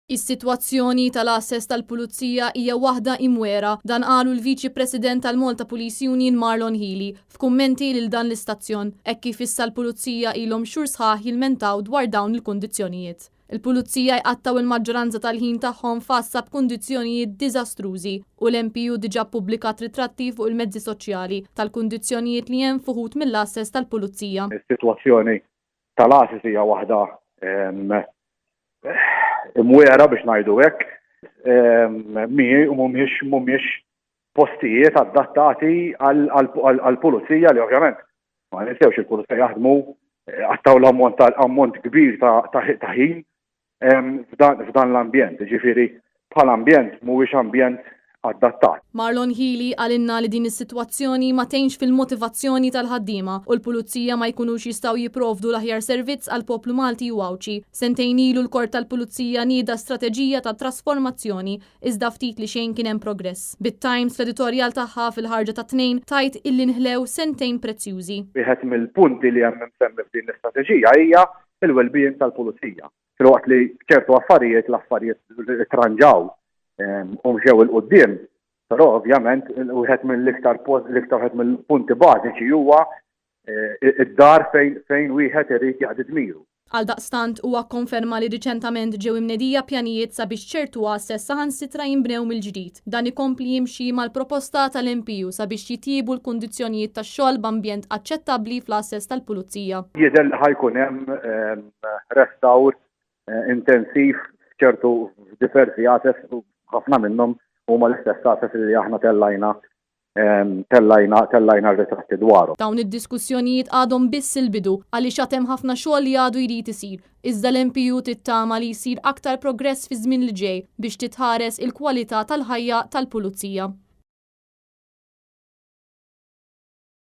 Is-sitwazzjoni tal-assess tal-Pulizija hija waħda imwera, dan qalu l-Viċi President tal-Malta Police Union Marlon Healy f'kummenti lil dan l-istazzjon hekk kif issa l-Pulizija ilhom xhur sħaħ jilmentaw dwar dawn il-kundizzjonijiet. Il-Pulizija jqattaw il-maġġoranza tal-ħin tagħhom fassa b'kundizzjonijiet diżastrużi u l-MPU diġà ppubblikat ritratti fuq il-mezzi soċjali tal-kundizzjonijiet li hemm fuħut mill-assess tal-Pulizija. Is-sitwazzjoni tal-assess hija waħda imwera biex ngħidu hekk, mhumiex postijiet adattati għall-pulizija li ovvjament ma ninsewx il-pulizija jaħdmu għattaw l-ammont kbir ta' ħin f'dan l-ambjent, ġifieri bħal ambjent mhuwiex ambjent adattat. Marlon Healy għalinna li din is-sitwazzjoni ma tgħinx fil-motivazzjoni tal-ħaddiema u l-Pulizija ma jkunux jistgħu jipprovdu l-aħjar servizz għal poplu Malti u Awċi. Sentejn ilu l-Kort tal-Pulizija nieda strateġija ta' trasformazzjoni iżda ftit li xejn kien hemm progress. Bit-Times l-editorjal tagħha fil-ħarġa ta' tnejn tajt illi nħlew sentejn prezzjużi. Wieħed mill-punti li hemm msemmi f'din l-istrateġija hija il-well-being tal-Pulizija. Filwaqt li ċertu l-affarijiet tranġaw mxew il-qoddim, però ovvjament wieħed mill-iktar mill-punti bażiċi huwa id-dar fejn wieħed irid jaqdi dmiru. Għaldaqstant huwa konferma li riċentament ġew imnedija pjanijiet sabiex ċertu assess saħansitra jinbnew mill-ġdid. Dan ikompli jimxi mal-proposta tal-MPU sabiex jitjiebu l-kundizzjonijiet tax-xogħol b'ambjent aċċettabbli fl-assess tal-Pulizija. Jidher li ħajkun hemm restawr intensiv ċertu diversi assess ħafna minnhom huma l-istess assess li aħna tellajna r-ritratti dwarhom. Dawn id-diskussjonijiet għadhom biss il-bidu għaliex għad hemm ħafna xogħol li għadu jrid isir. Iżda l-MPU tittama li jsir aktar progress fi żmien li ġej biex titħares il-kwalità tal-ħajja tal-Pulizija.